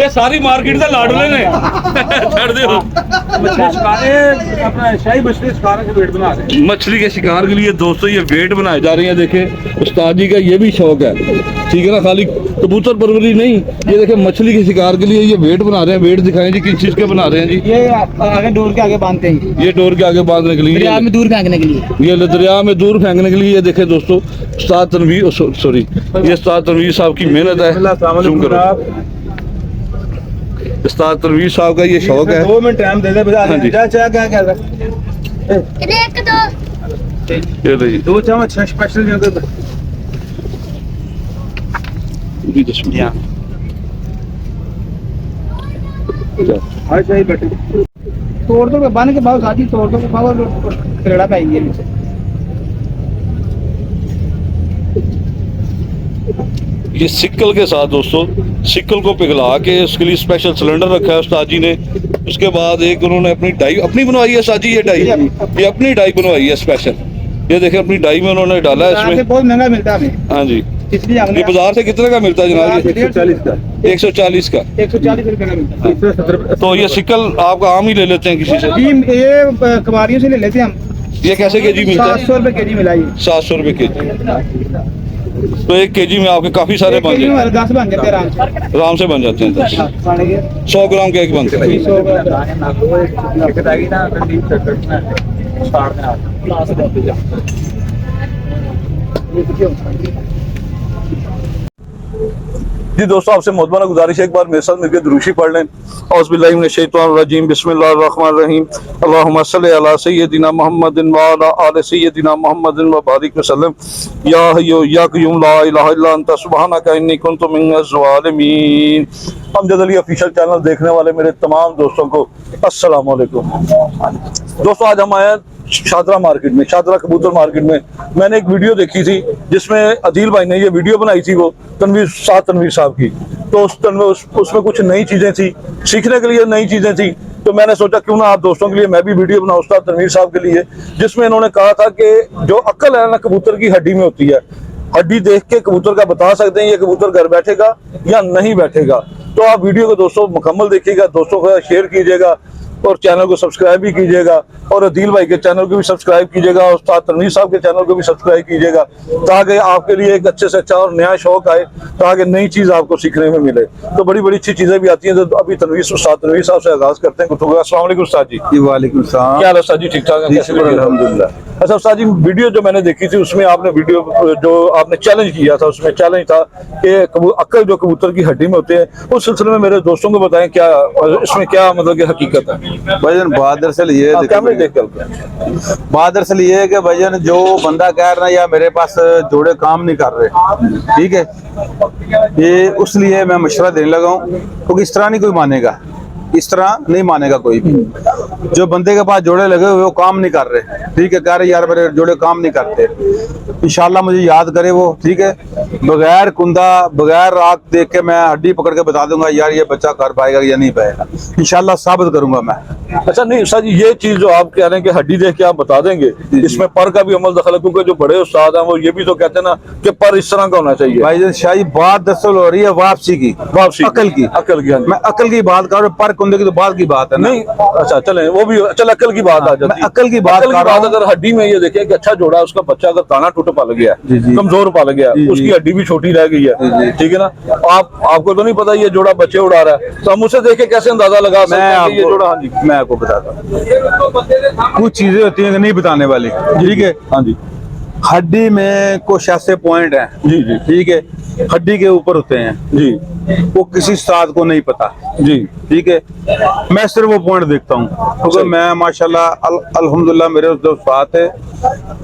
ये सारी मार्केट से लाडले ने छड़ दो। अपना शाही मछली शिकार के वेट बना रहे हैं। मछली के शिकार के लिए दोस्तों ये वेट बनाए जा रहे हैं। देखें उस्ताद जी का ये भी शौक है, ठीक है ना, खाली कबूतर परवरी नहीं, ये देखें मछली के शिकार के लिए ये वेट बना रहे हैं। वेट दिखाएं जी, किस चीज के बना रहे हैं जी? ये आगे डोर के आगे बांधते हैं, ये डोर के आगे बांधने के लिए, दरिया में दूर फेंकने के लिए, ये दरिया में दूर फेंकने के लिए। ये देखें दोस्तों उस्ताद तनवीर, सॉरी ये उस्ताद तनवीर साहब की मेहनत है। जूम करो, उस्ताद तनवीर साहब का ये शौक है। 2 मिनट टाइम दे दे बजा। हाँ जी। क्या क्या क्या क्या एक दो ये लीजिए 2 चम्मच स्पेशल जगह या हां शाही बैठे तोड़ दो के बन के भाव साथी तोड़ दो के भाव करेड़ा पाएंगे नीचे। ये सिक्कल के साथ दोस्तों, सिक्कल को पिघला के उसके लिए स्पेशल सिलेंडर रखा है उस्ताद जी ने। उसके बाद एक उन्होंने अपनी डाई अपनी बनवाई है उस्ताद जी, ये डाई ये अपनी डाई बनवाई है स्पेशल। ये देखें अपनी डाई में उन्होंने डाला है इसमें। बहुत महंगा मिलता है हमें, हाँ जी, इसलिए हमने ये बाजार से कितने का मिलता है जनाब? ये 140 का 140 का। 140 रुपए का मिलता है। 170 तो ये सिक्कल आपका आम ही ले लेते हैं किसी से? जी ये कबाड़ियों से ले लेते हैं हम। ये कैसे केजी मिलता है? 700 रुपए केजी मिला ये। 700 रुपए केजी। तो 1 केजी में आपके काफी सारे बन जाते हैं, 10 बन जाते हैं आराम से। आराम से बन जाते हैं 10। खाने के 100 ग्राम के एक बनते हैं। 100 ग्राम। जी दोस्तों, आपसे मोहब्बत गुजारिश है एक बार मेरे साथ मिलकर दुरूशी पढ़ लें। औज़ुबिल्लाहि मिनश्शैतानिर्रजीम, बिस्मिल्लाहिर्रहमानिर्रहीम। अल्लाहुम्मा सल्लि अला सय्यदिना मुहम्मदिन व अला आलि सय्यदिना मुहम्मदिन व बारिक वसल्लम। या हय्यु या क़य्यूम ला इलाहा इल्ला अंता सुब्हानका इन्नी कुन्तु मिनज़ ज़ालिमीन। अमजद अली ऑफिशियल चैनल देखने वाले मेरे तमाम दोस्तों को अस्सलाम वालेकुम। दोस्तों आज हम आए हैं शादरा मार्केट में, शादरा कबूतर मार्केट में। मैंने एक वीडियो देखी थी जिसमें अदील भाई ने ये वीडियो बनाई थी, वो तनवीर साहब की। तो उसमें कुछ नई चीजें थी, सीखने के लिए नई चीजें थी। तो मैंने सोचा क्यों ना आप दोस्तों के लिए मैं भी वीडियो बनाऊं उस्ताद तनवीर साहब के लिए, जिसमें इन्होंने कहा था कि जो अक्ल है ना कबूतर की हड्डी में होती है, हड्डी देख के कबूतर का बता सकते हैं ये कबूतर घर बैठेगा या नहीं बैठेगा। तो आप वीडियो को दोस्तों मुकम्मल देखिएगा, दोस्तों को शेयर कीजिएगा और चैनल को सब्सक्राइब भी कीजिएगा, और अदील भाई के चैनल को भी सब्सक्राइब कीजिएगा, और उस्ताद तनवीर साहब के चैनल को भी सब्सक्राइब कीजिएगा, ताकि आपके लिए एक अच्छे से अच्छा और नया शौक आए, ताकि नई चीज आपको सीखने में मिले। तो बड़ी बड़ी अच्छी चीजें भी आती हैं। तो अभी उस्ताद तनवीर साहब से आगाज करते हैं। अस्सलाम वालेकुम उस्ताद जी। वालेकुम सलाम। क्या हाल है उस्ताद जी? ठीक ठाक है? अल्हम्दुलिल्लाह। अच्छा उस्ताद जी, वीडियो जो मैंने देखी थी उसमें आपने वीडियो जो आपने चैलेंज किया था, उसमें चैलेंज था कि अक्ल जो कबूतर की हड्डी में होते हैं, उस सिलसिले में मेरे दोस्तों को बताएं क्या इसमें क्या मतलब कि हकीकत है। भाईजान बात दरअसल ये है, कैमरे देख कर बात दरअसल ये है कि भाईजान जो बंदा कह रहा है या मेरे पास जोड़े काम नहीं कर रहे, ठीक है, ये उस लिए मैं मशवरा देने लगा हूँ, क्योंकि इस तरह नहीं कोई मानेगा, इस तरह नहीं मानेगा कोई भी। जो बंदे के पास जोड़े लगे हुए वो काम नहीं कर रहे, ठीक है, कह रहे यार मेरे जोड़े काम नहीं करते, इंशाल्लाह मुझे याद करे वो, ठीक है, बगैर कुंदा बगैर राख देख के मैं हड्डी पकड़ के बता दूंगा यार ये बच्चा कर पाएगा या नहीं पाएगा, इंशाल्लाह साबित करूंगा मैं। अच्छा नहीं उस्ताद जी, ये चीज जो आप कह रहे हैं कि हड्डी देख के आप बता देंगे, इसमें पर का भी अमल दखल है, क्योंकि जो बड़े उस्ताद हैं वो ये भी तो कहते हैं ना कि पर इस तरह का होना चाहिए। भाईजान शाही बात दरअसल हो रही है वापसी की, वापसी अकल की, हाँ जी। मैं अकल की बात कर रहा हूँ, पर कुंदे की तो बात की बात है ना। नहीं अच्छा चले वो भी, चल अकल की बात आ जाती है। अकल की बात कर रहा हूं। अगर हड्डी में ये देखें कि अच्छा जोड़ा, उसका बच्चा अगर दाना टूट पल गया है, कमजोर पल गया, उसकी हड्डी भी छोटी रह गई है, ठीक है ना, आपको तो नहीं पता ये जोड़ा बच्चे उड़ा रहा है, तो हम उसे देख के कैसे अंदाजा लगा सकते हैं ये जोड़ा? हाँ जी, मैं आपको बताता हूँ, कुछ चीजें होती हैं नहीं बताने वाली, ठीक है। हाँ जी, हड्डी में कुछ ऐसे पॉइंट हैं, जी जी, ठीक है, हड्डी के ऊपर होते हैं जी, वो किसी उस्ताद को नहीं पता, जी, ठीक है, मैं सिर्फ वो पॉइंट देखता हूँ, क्योंकि मैं माशाल्लाह अल्हम्दुलिल्लाह मेरे जो उस्ताद थे,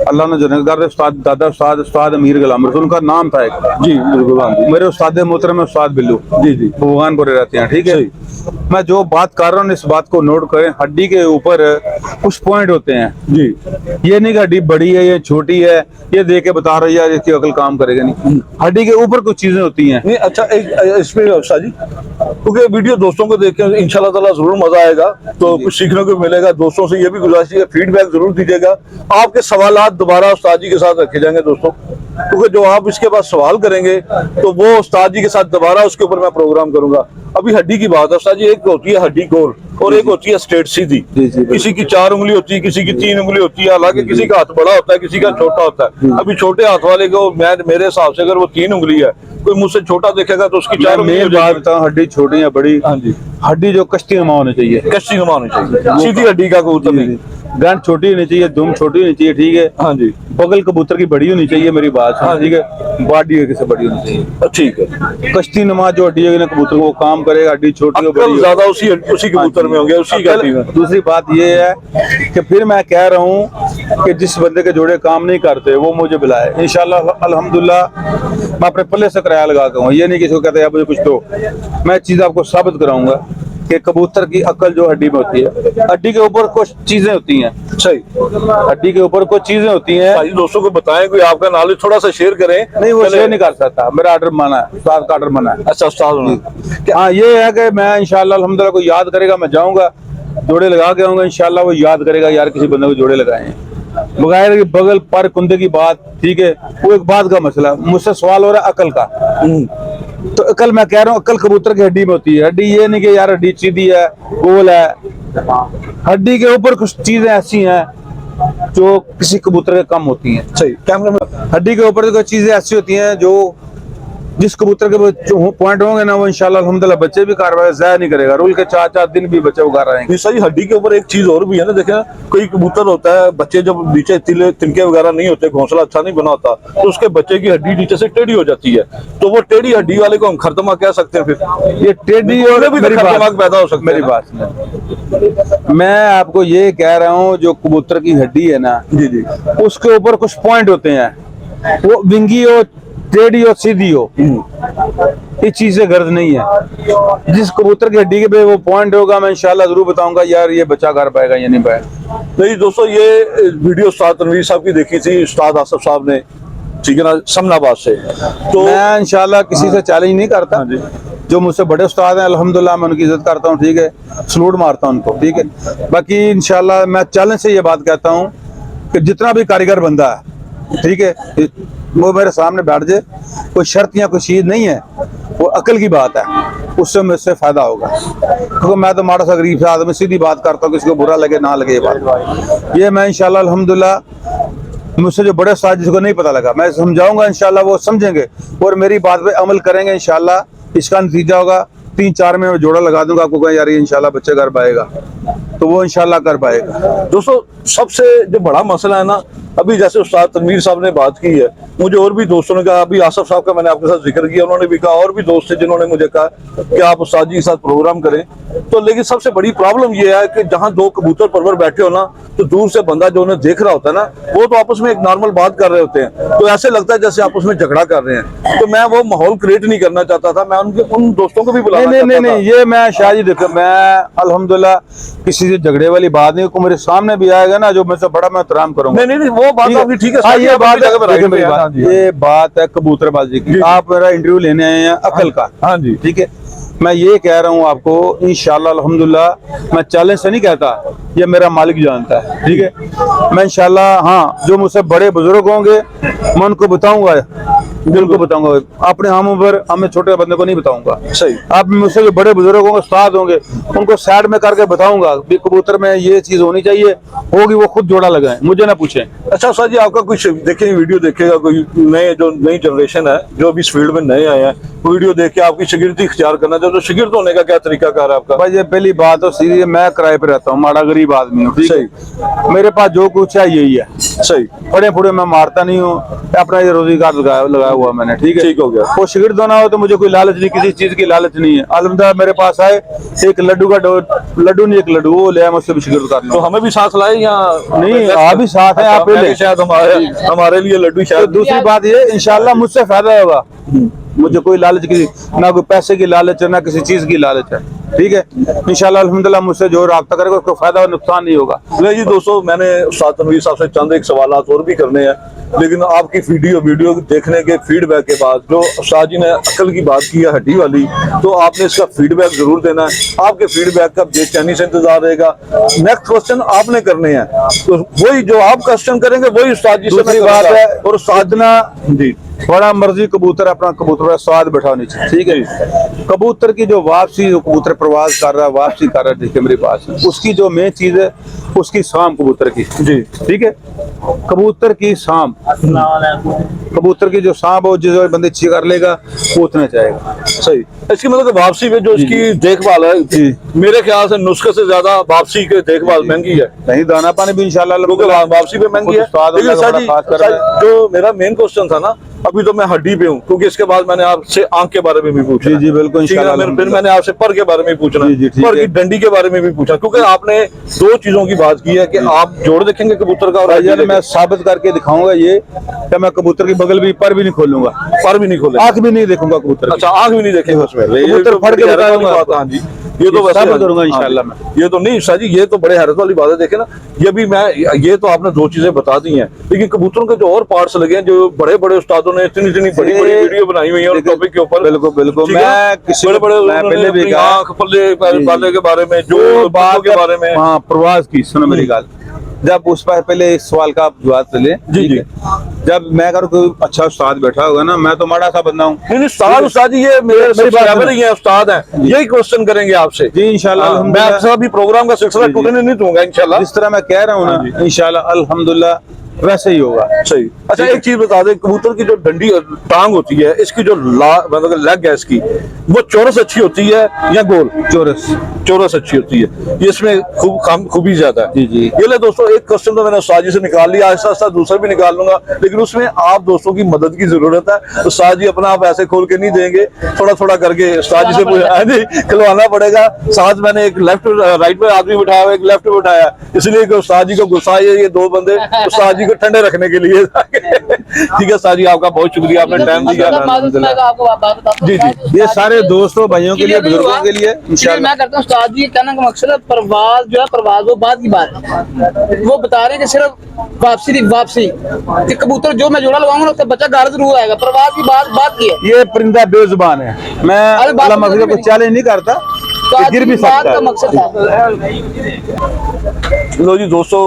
अल्लाह ने जन्नतगार उस्ताद, दादा उस्ताद, उस्ताद अमीर गुलाम रसूल, उनका नाम था एक, जी बिल्कुल, मेरे उस्ताद मोहतरम उस्ताद बिल्लू, जी जी, भगवानपुर रहते हैं, ठीक है। मैं जो बात कर रहा हूँ इस बात को नोट करें, हड्डी के ऊपर कुछ पॉइंट होते हैं जी। ये नहीं कि हड्डी बड़ी है ये छोटी है, ये देख के बता रही है यार इसकी अकल काम करेगा नहीं। हड्डी के ऊपर कुछ चीजें होती हैं। नहीं अच्छा, एक इसमें शाह जी, क्योंकि वीडियो दोस्तों को देख के इंशाल्लाह ताला जरूर मजा आएगा, तो कुछ सीखने को मिलेगा। दोस्तों से ये भी गुजारिश है, फीडबैक जरूर दीजिएगा। आपके सवालात दोबारा उस्ताद जी के साथ रखे जाएंगे दोस्तों, क्योंकि जो आप इसके बाद सवाल करेंगे तो वो उस्ताद जी के साथ दोबारा उसके ऊपर मैं प्रोग्राम करूंगा। अभी हड्डी की बात है उस्ताद जी, एक होती है हड्डी गोल और एक होती है स्ट्रेट सीधी। जी, जी, किसी की 4 उंगली होती है, किसी की 3 उंगली होती है, हालांकि किसी का हाथ बड़ा होता है, किसी का छोटा होता है। अभी छोटे हाथ वाले को मेरे हिसाब से अगर वो 3 उंगली है, कोई मुझसे छोटा देखेगा तो उसकी 4 उंगली हो बात जाएगी। बताऊं, हड्डी छोटी या बड़ी, हाँ जी, हड्डी जो कश्ती नुमा होनी चाहिए, कच्ची नुमा होनी चाहिए, सीधी हड्डी का कबूतर नहीं। गांठ छोटी होनी चाहिए, दुम छोटी होनी चाहिए, ठीक है। हाँ जी, बगल कबूतर की बड़ी होनी चाहिए, मेरी बात सुनो, ठीक है। बॉडी से बड़ी होनी चाहिए, ठीक है। कश्ती नुमा जो हड्डी है ना कबूतर को, वो काम करेगा। हड्डी छोटी हो अक्ल बड़ी ज्यादा उसी कबूतर में होंगे, उसी हड्डी में। दूसरी बात ये है कि फिर मैं कह रहा हूँ कि जिस बंदे के जोड़े काम नहीं करते वो मुझे बुलाए, इंशाल्लाह अल्हम्दुलिल्लाह मैं अपने पल्ले से किराया लगा के हूँ। ये नहीं किसी को कहते यार मुझे कुछ दो, मैं चीज आपको साबित कराऊंगा कि कबूतर की अकल जो हड्डी में होती है, हड्डी के ऊपर कुछ चीजें होती हैं। सही, हड्डी के ऊपर कुछ चीजें होती हैं। भाई दोस्तों को बताएं, कोई आपका नॉलेज थोड़ा सा शेयर करें। नहीं वो शेयर नहीं कर सकता, मेरा ऑर्डर माना है, उस्ताद का ऑर्डर माना है। अच्छा उस्ताद, हाँ ये है कि मैं इंशाल्लाह अल्हम्दुलिल्लाह कोई याद करेगा, मैं जाऊंगा जोड़े लगा के आऊंगा, इंशाल्लाह वो याद करेगा यार किसी बंदे को जोड़े लगाए हैं। बगैर की बगल पर कुंदे की बात, ठीक है, वो एक बात का मसला। मुझसे सवाल हो रहा है अकल का, तो अकल मैं कह रहा हूँ अकल कबूतर की हड्डी में होती है। हड्डी ये नहीं कि यार हड्डी सीधी है, गोल है। हड्डी के ऊपर कुछ चीजें ऐसी हैं जो किसी कबूतर के कम होती हैं। सही, कैमरे में हड्डी के ऊपर कुछ चीजें ऐसी होती हैं जो जिस कबूतर के पॉइंट होंगे ना, वो इंशाल्लाह अल्हम्दुलिल्लाह बच्चे भी कार्रवाई ज़ाया नहीं करेगा। रोल के 4-4 दिन भी बच्चे उगा रहेंगे। नहीं सही, हड्डी के ऊपर एक चीज और भी है ना, देखें कोई कबूतर होता है, बच्चे जब नीचे तिनके वगैरह नहीं होते, घोंसला अच्छा नहीं बना होता, तो उसके बच्चे की हड्डी नीचे से टेढ़ी हो जाती है, तो वो टेढ़ी हड्डी वाले को हम खरदमा कह सकते हैं। फिर ये टेढ़ी और भी मेरी खरदमा बात पैदा हो सकता है। मेरी बात सुनो, मैं आपको ये कह रहा हूँ जो कबूतर की हड्डी है ना, जी जी, उसके ऊपर कुछ पॉइंट होते हैं, वो विंगी हो, टेढ़ी हो, सीधी हो, ये चीजें गर्ज नहीं है। जिस कबूतर की हड्डी के पे वो पॉइंट होगा, मैं इंशाल्लाह जरूर बताऊंगा यार ये बच्चा कर पाएगा या नहीं पाएगा। नहीं दोस्तों, ये वीडियो उस्ताद तनवीर साहब की देखी थी, उस्ताद आसफ साहब ने, ठीक है ना, समनाबाद से। तो मैं इंशाल्लाह किसी से चैलेंज नहीं करता। हाँ जी, जो मुझसे बड़े उस्ताद हैं अल्हम्दुलिल्लाह मैं उनकी इज्जत करता हूँ, ठीक है, सलूट मारता हूँ उनको, ठीक है। बाकी इंशाल्लाह मैं चैलेंज से ये बात कहता हूँ कि जितना भी कारीगर बंदा है, ठीक है, वो मेरे सामने बैठ जाए, कोई शर्त या कोई चीज नहीं है, वो अकल की बात है, उससे मुझसे फायदा होगा। क्योंकि मैं तो माड़ा सा गरीब सा आदमी, सीधी बात करता हूँ, किसी को बुरा लगे ना लगे ये बात। ये मैं इंशाल्लाह अल्हम्दुलिल्लाह मुझसे जो बड़े उस्ताद जिसको नहीं पता लगा मैं समझाऊंगा, इंशाल्लाह वो समझेंगे और मेरी बात पे अमल करेंगे। इंशाल्लाह इसका नतीजा होगा 3-4 में जोड़ा लगा दूंगा, आपको कहें यार ये इंशाल्लाह बच्चे कर पाएगा, तो वो इंशाल्लाह कर पाएगा। दोस्तों सबसे जो बड़ा मसला है ना, अभी जैसे उस्ताद तनवीर साहब ने बात की है, मुझे और भी दोस्तों ने कहा, अभी आसफ साहब का मैंने आपके साथ जिक्र किया, उन्होंने भी कहा, और भी दोस्त थे जिन्होंने मुझे कहा कि आप उस्ताद जी के साथ प्रोग्राम करें। तो लेकिन सबसे बड़ी प्रॉब्लम ये है कि जहां 2 कबूतर परवर बैठे हो ना, तो दूर से बंदा जो उन्हें देख रहा होता है ना, वो तो आपस में एक नॉर्मल बात कर रहे होते हैं, तो ऐसे लगता है जैसे आपस में झगड़ा कर रहे हैं। तो मैं वो माहौल क्रिएट नहीं करना चाहता था, मैं उन दोस्तों को भी बुलाना चाहता था। ये मैं शायद ही देखो, मैं अल्हम्दुलिल्लाह किसी से झगड़े वाली बात नहीं, मेरे सामने भी आएगा ना जो मुझसे बड़ा मैं एहतराम करूंगा। नहीं, वो बात आपकी ठीक है। हाँ, ये बात है, मेरी बात, ये बात है कबूतरबाजी की। आप मेरा इंटरव्यू लेने आए हैं अकल का, हाँ जी, ठीक है। मैं ये कह रहा हूँ आपको इंशाल्लाह अल्हम्दुलिल्लाह, मैं चैलेंज से नहीं कहता, ये मेरा मालिक जानता है, ठीक है। मैं इंशाल्लाह, हाँ, जो मुझसे बड़े बुजुर्ग होंगे मैं उनको बताऊंगा, बिल्कुल बताऊंगा। अपने हम ऊपर हमें छोटे बंदे को नहीं बताऊंगा। सही, आप मुझसे जो बड़े बुजुर्ग होंगे, उस्ताद होंगे, उनको साइड में करके बताऊंगा भी कबूतर में ये चीज होनी चाहिए, होगी वो खुद जोड़ा लगाए, मुझे ना पूछें। अच्छा सर जी, आपका कुछ देखें वीडियो देखेगा कोई नई जनरेशन है जो भी इस फील्ड में नए आए हैं, वीडियो देख के आपकी शागिर्दी इख्तियार करना चाहते, तो शागिर्द होने का क्या तरीका कार है आपका? भाई ये पहली बात तो सीधी, मैं किराए पे रहता हूँ, माड़ा गरीब आदमी हूँ, ठीक है। मेरे पास जो कुछ है यही है, सही, फड़े फुड़े मैं मारता नहीं हूँ, अपना ये रोजगार लगाया हुआ मैंने, ठीक है। ठीक हो गया। वो शागिर्द होना हो तो मुझे कोई लालच नहीं, किसी चीज की लालच नहीं है। अलहमदुलिल्लाह मेरे पास आए, एक लड्डू का लड्डू नहीं, एक लड्डू वो ले, मुझसे भी शागिर्द करना। तो हमें भी साथ लाए या नहीं? आप भी साथ हैं, आप पहले शायद हमारे लिए लड्डू शायद। दूसरी बात ये, इंशाल्लाह मुझसे फायदा होगा, मुझे कोई लालच की ना, कोई पैसे की लालच है, ना किसी चीज की लालच है। ठीक है। इंशाल्लाह अल्हम्दुलिल्लाह मुझसे जो राब्ता करेगा उसको फायदा और नुकसान नहीं होगा। ले जी दोस्तों, मैंने उस्ताद तनवीर साहब से चंद एक सवालात और भी करने हैं, लेकिन आपकी वीडियो देखने के फीडबैक के बाद जो उस्ताद जी ने अकल की बात की है हड्डी वाली, तो आपने इसका फीडबैक जरूर देना है। आपके फीडबैक का बेचैनी से इंतजार रहेगा। नेक्स्ट क्वेश्चन आपने करने हैं, तो वही जो आप क्वेश्चन करेंगे वही उस्ताद जी से दूसरी मैं बात करूंगा। है और उस्ताद ना जी बड़ा मर्जी कबूतर अपना कबूतर का स्वाद बैठा नीचे, ठीक है। कबूतर की जो वापसी, जो कबूतर प्रवास कर रहा है, वापसी कर रहा है, देखिए मेरे पास उसकी जो मेन चीज है उसकी शाम कबूतर की, जी ठीक है। कबूतर की शाम, कबूतर की जो शाम हो, जिस बंदे अच्छी कर लेगा वो उतना चाहेगा। सही। इसकी मतलब कि वापसी में जो इसकी देखभाल है, जी। मेरे ख्याल से नुस्खे से ज्यादा वापसी की देखभाल महंगी है, नहीं दाना पानी भी इंशाल्लाह क्योंकि वापसी पे महंगी है। उस्ताद लेकिन अल्लाह का सर बड़ा खास कर रहा जी, जो मेरा मेन क्वेश्चन था ना, अभी तो मैं हड्डी पे हूँ, क्योंकि इसके बाद मैंने आपसे आंख के बारे में भी पूछा। जी, जी, बिल्कुल, ठीक है, इंशाल्लाह। फिर मैंने आपसे पर के बारे में पूछना, जी, जी, ठीक पर की है। डंडी के बारे में भी पूछा, क्योंकि आपने दो चीजों की बात की है कि आप जोड़ देखेंगे कबूतर का और हड्डी भाईजान मैं देखेंगे। साबित करके दिखाऊंगा ये कि मैं कबूतर की बगल भी पर भी नहीं खोलूंगा, पर भी नहीं खोले। आंख भी नहीं देखूंगा कबूतर की। अच्छा, आंख भी नहीं देखेंगे उसमें। ये कबूतर तो फड़ के बड़ी हैरत वाली बताऊंगा बात है। हाँ जी, ये तो वैसे साबित करूंगा हाँ इंशाल्लाह जी। मैं। ये तो नहीं शाह जी, ये तो बड़े हैरत वाली बात है। देखे ना, ये भी मैं, ये तो आपने दो चीजें बता दी हैं, लेकिन कबूतरों के जो और पार्ट्स लगे हैं, जो बड़े बड़े उस्तादों ने इतनी इतनी बड़ी बड़ी वीडियो बनाई हुई है और टॉपिक के ऊपर। बिल्कुल बिल्कुल। ठीक है? मैं किसी बड़े बड़े मैं पहले भी कहा आंख पल्ले पाले के बारे में, जो जो बातों बात के बारे में। हाँ प्रवास की, सुनो मेरी बात। जब उस पर पहले इस सवाल का आप जवाब ले, जी, ठीक जी। है। जब मैं अगर कोई अच्छा उस्ताद बैठा होगा ना, मैं तो माड़ा सा बंदा हूँ। नहीं उस्ताद, उस्ताद जी ये मेरे मेरी बात सब्सक्राइबर सुनो। ही हैं, उस्ताद हैं, यही क्वेश्चन करेंगे आपसे। जी इंशाल्लाह हाँ, मैं अल्हम्दुलिल्लाह। आपसे अभी प्रोग्राम का सिलसिला जी, जी। टूटने नहीं दूंगा इंशाल्लाह। जिस तरह मैं कह रहा हूँ हाँ ना, इंशाल्लाह अल्हम्दुलिल्लाह वैसे ही होगा। सही। अच्छा, एक चीज बता दे, कबूतर की जो डंडी टांग होती है, इसकी जो मतलब लेग है इसकी, वो चौरस अच्छी होती है या गोल? चोरस। चौरस अच्छी होती है, ये इसमें खूबी ज्यादा है। जी, जी। ये ले दोस्तों, एक क्वेश्चन तो मैंने उस्ताद जी से निकाल लिया, आहिस्ता आहिस्ता दूसरा भी निकाल लूंगा, लेकिन उसमें आप दोस्तों की मदद की जरूरत है। उस्ताद जी अपना आप ऐसे खोल के नहीं देंगे, थोड़ा थोड़ा करके उस्ताद जी से खिलवाना पड़ेगा। साथ मैंने एक लेफ्ट राइट पे आदमी बिठाया हुआ, एक लेफ्ट पे बिठाया, इसलिए कि उस्ताद जी को गुस्सा है, ये दो बंदे उस्ताद जी को ठंडे रखने के लिए। ठीक है उस्ताद जी, आपका बहुत शुक्रिया, आपने टाइम दिया। आपको बात बताता जी, जी। ये सारे दोस्तों भाइयों के लिए, बुजुर्गों के लिए इंशाल्लाह। मैं करता हूँ उस्ताद जी, कहने का मकसद है प्रवास जो है, प्रवास वो बाद की बात है। वो बता रहे हैं कि सिर्फ वापसी कि कबूतर जो मैं जोड़ा लगाऊंगा उसका बच्चा घर जरूर आएगा, प्रवास की बात की है। ये परिंदा बेजुबान है, मैं अरे बात अल्लाह मखलूक को चैलेंज नहीं करता, ये गिर भी बात सकता का है। मकसद था। लो जी दोस्तों,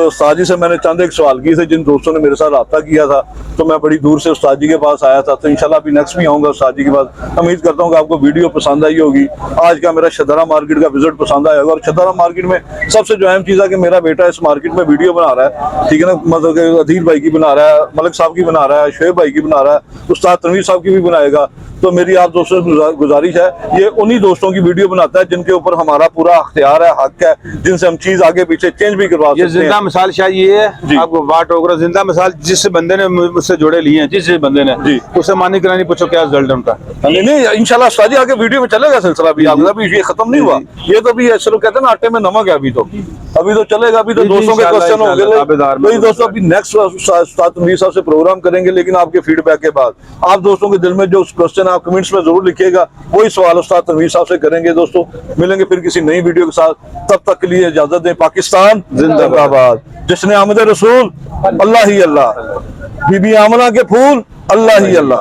उस्ताद जी से मैंने चंद एक सवाल किए थे, जिन दोस्तों ने मेरे साथ रब्ता किया था, तो मैं बड़ी दूर से उस्ताद जी के पास आया था, तो इंशाल्लाह अभी नेक्स्ट भी आऊँगा उस्ताद जी के पास। उम्मीद करता हूँ कि आपको वीडियो पसंद आई होगी। आज का मेरा शदारा मार्केट का विजिट पसंद आया होगा। और शदारा मार्केट में सबसे जो अहम चीज़ है कि मेरा बेटा इस मार्केट में वीडियो बना रहा है, ठीक है ना, मतलब कि अदील भाई की बना रहा है, मलिक साहब की बना रहा है, शुएब भाई की बना रहा है, उस्ताद तनवीर साहब की भी बनाएगा। तो मेरी आप दोस्तों से गुजारिश है, ये उन्हीं दोस्तों की वीडियो बनाता है जिनके ऊपर हमारा पूरा अख्तियार है, हक है, जिनसे हम चीज़ आगे पीछे चेंज भी करवा ये सकते हैं। जिंदा मिसाल शायद ये जी। है, आपको वाट होगा जिंदा मिसाल, जिस बंदे ने मुझसे जोड़े लिए हैं, जिस बंदे ने, जी। उससे मानी करानी पूछो क्या रिजल्ट है उनका। नहीं नहीं, इंशाल्लाह उस्ताद जी आगे वीडियो में चलेगा सिलसिला भी, अभी ये खत्म नहीं हुआ, ये तो भी चलो कहते हैं ना आटे में नमक है, अभी तो चलेगा, अभी तो जी, जी, दोस्तों के इंशाल्लाह, क्वेश्चन होंगे। ताबेदार वही दोस्तों, अभी नेक्स्ट उस्ताद तनवीर साहब से प्रोग्राम करेंगे, लेकिन आपके फीडबैक के बाद आप दोस्तों के दिल में जो क्वेश्चन आप कमेंट्स में जरूर लिखिएगा, वही सवाल उस्ताद तनवीर साहब से करेंगे। दोस्तों मिलेंगे फिर किसी नई वीडियो के साथ, तब तक के लिए इजाजत दें। पाकिस्तान जिंदाबाद। जिसने आमद रसूल अल्लाह ही अल्लाह, बीबी आमना के फूल अल्लाह ही अल्लाह।